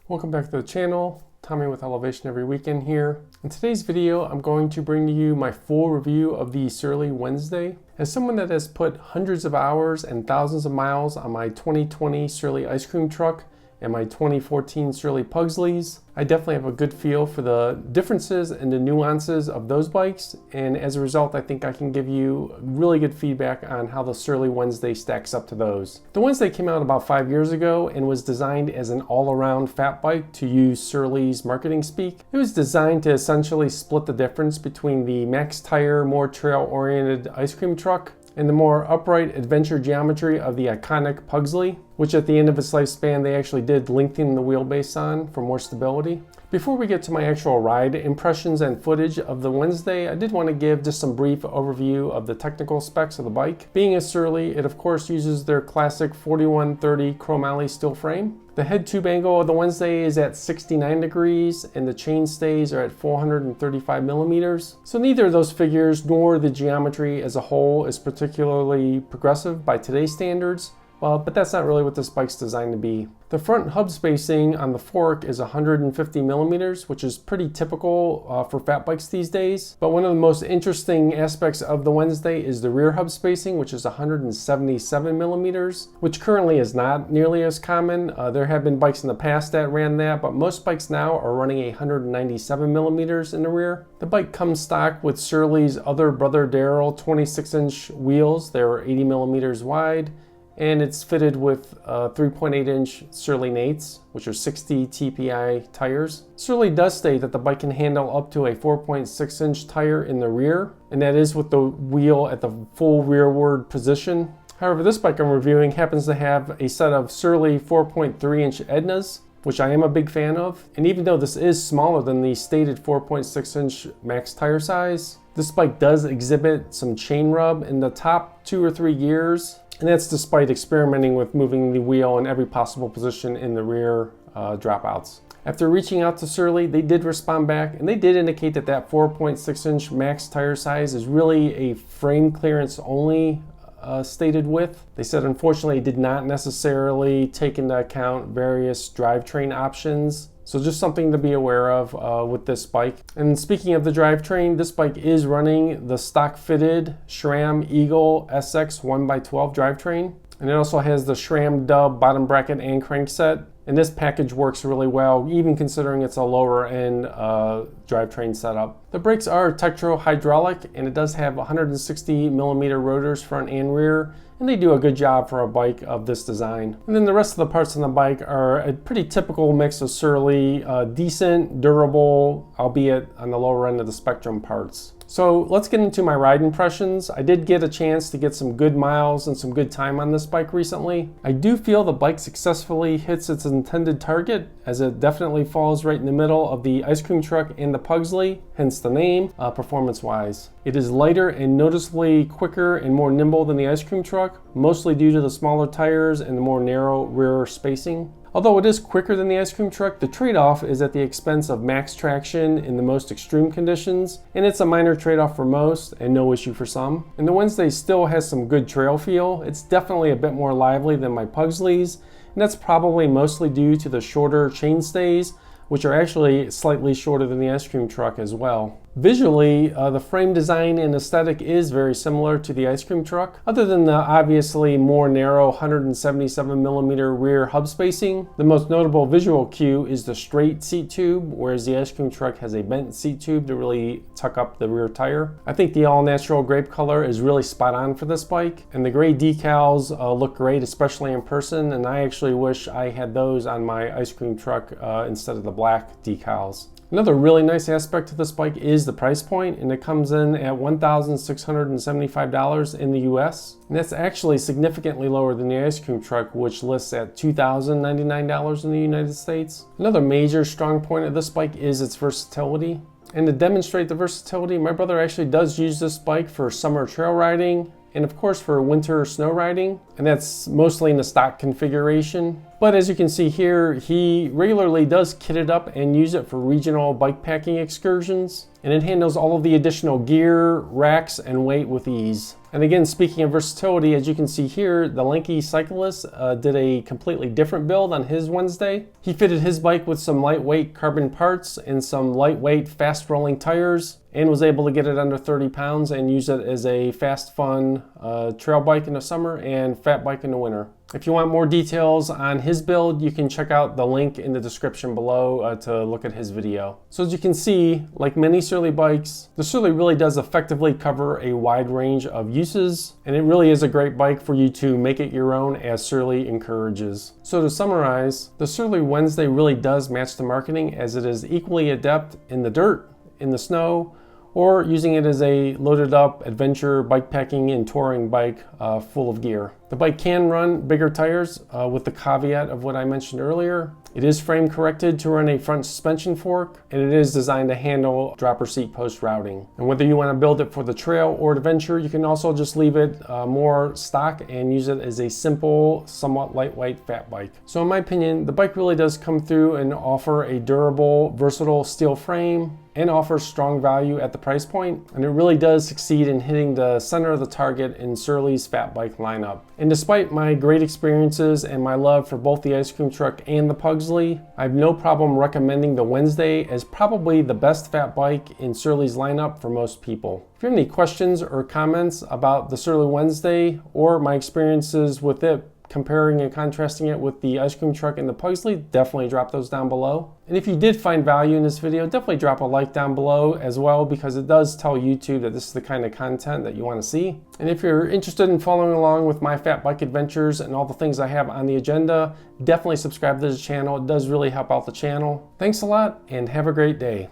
Welcome back to the channel. Tommy with Elevation Every Weekend here. In today's video, I'm going to bring to you my full review of the Surly Wednesday. As someone that has put hundreds of hours and thousands of miles on my 2020 Surly ice cream truck and my 2014 Surly Pugsleys, I definitely have a good feel for the differences and the nuances of those bikes, and as a result I think I can give you really good feedback on how the Surly Wednesday stacks up to those. The Wednesday came out about 5 years ago and was designed as an all-around fat bike, to use Surly's marketing speak. It was designed to essentially split the difference between the max tire, more trail-oriented ice cream truck and the more upright adventure geometry of the iconic Pugsley, which at the end of its lifespan they actually did lengthen the wheelbase on for more stability. Before we get to my actual ride impressions and footage of the Wednesday, I did want to give just some brief overview of the technical specs of the bike. Being a Surly, it of course uses their classic 4130 chromoly steel frame. The head tube angle of the Wednesday is at 69 degrees and the chain stays are at 435 millimeters. So neither of those figures nor the geometry as a whole is particularly progressive by today's standards. But that's not really what this bike's designed to be. The front hub spacing on the fork is 150 millimeters, which is pretty typical for fat bikes these days. But one of the most interesting aspects of the Wednesday is the rear hub spacing, which is 177 millimeters, which currently is not nearly as common. There have been bikes in the past that ran that, but most bikes now are running 197 millimeters in the rear. The bike comes stock with Surly's other brother Darrell 26-inch wheels. They're 80 millimeters wide. And it's fitted with 3.8-inch Surly Nates, which are 60 TPI tires. Surly does state that the bike can handle up to a 4.6-inch tire in the rear, and that is with the wheel at the full rearward position. However, this bike I'm reviewing happens to have a set of Surly 4.3-inch Ednas, which I am a big fan of. And even though this is smaller than the stated 4.6-inch max tire size, this bike does exhibit some chain rub in the top 2 or 3 gears. And that's despite experimenting with moving the wheel in every possible position in the rear dropouts. After reaching out to Surly, they did respond back and they did indicate that that 4.6-inch max tire size is really a frame clearance only stated width. They said unfortunately it did not necessarily take into account various drivetrain options. So just something to be aware of with this bike. And speaking of the drivetrain, this bike is running the stock fitted SRAM Eagle SX 1x12 drivetrain. And it also has the SRAM Dub bottom bracket and crankset. And this package works really well, even considering it's a lower end drivetrain setup. The brakes are Tektro hydraulic, and it does have 160 millimeter rotors front and rear, and they do a good job for a bike of this design. And then the rest of the parts on the bike are a pretty typical mix of Surly, decent, durable, albeit on the lower end of the spectrum parts. So let's get into my ride impressions. I did get a chance to get some good miles and some good time on this bike recently. I do feel the bike successfully hits its intended target, as it definitely falls right in the middle of the ice cream truck and the Pugsley, hence the name, performance-wise. It is lighter and noticeably quicker and more nimble than the ice cream truck, mostly due to the smaller tires and the more narrow rear spacing. Although it is quicker than the ice cream truck, the trade-off is at the expense of max traction in the most extreme conditions, and it's a minor trade-off for most and no issue for some. And the Wednesday still has some good trail feel. It's definitely a bit more lively than my Pugsleys, and that's probably mostly due to the shorter chain stays, which are actually slightly shorter than the ice cream truck as well. Visually, the frame design and aesthetic is very similar to the ice cream truck, other than the obviously more narrow 177 millimeter rear hub spacing. The most notable visual cue is the straight seat tube, whereas the ice cream truck has a bent seat tube to really tuck up the rear tire. I think the all-natural grape color is really spot on for this bike, and the gray decals look great, especially in person, and I actually wish I had those on my ice cream truck instead of the black decals. Another really nice aspect to this bike is the price point, and it comes in at $1,675 in the US. And that's actually significantly lower than the ice cream truck, which lists at $2,099 in the United States. Another major strong point of this bike is its versatility. And to demonstrate the versatility, my brother actually does use this bike for summer trail riding, and of course for winter snow riding, and that's mostly in the stock configuration. But as you can see here, he regularly does kit it up and use it for regional bike packing excursions. And it handles all of the additional gear, racks, and weight with ease. And again, speaking of versatility, as you can see here, the Lanky Cyclist did a completely different build on his Wednesday. He fitted his bike with some lightweight carbon parts and some lightweight fast rolling tires, and was able to get it under 30 pounds and use it as a fast, fun trail bike in the summer and fat bike in the winter. If you want more details on his build, you can check out the link in the description below to look at his video. So as you can see, like many Surly bikes, the Surly really does effectively cover a wide range of uses, and it really is a great bike for you to make it your own, as Surly encourages. So to summarize, the Surly Wednesday really does match the marketing, as it is equally adept in the dirt, in the snow, or using it as a loaded up adventure bike packing and touring bike full of gear. The bike can run bigger tires with the caveat of what I mentioned earlier. It is frame corrected to run a front suspension fork, and it is designed to handle dropper seat post routing. And whether you want to build it for the trail or adventure, you can also just leave it more stock and use it as a simple, somewhat lightweight fat bike. So in my opinion, the bike really does come through and offer a durable, versatile steel frame and offers strong value at the price point, and it really does succeed in hitting the center of the target in Surly's fat bike lineup. And despite my great experiences and my love for both the ice cream truck and the Pugsley, I have no problem recommending the Wednesday as probably the best fat bike in Surly's lineup for most people. If you have any questions or comments about the Surly Wednesday or my experiences with it, comparing and contrasting it with the ice cream truck and the Pugsley, definitely drop those down below. And if you did find value in this video, definitely drop a like down below as well, because it does tell YouTube that this is the kind of content that you want to see. And if you're interested in following along with my fat bike adventures and all the things I have on the agenda, definitely subscribe to the channel. It does really help out the channel. Thanks a lot and have a great day.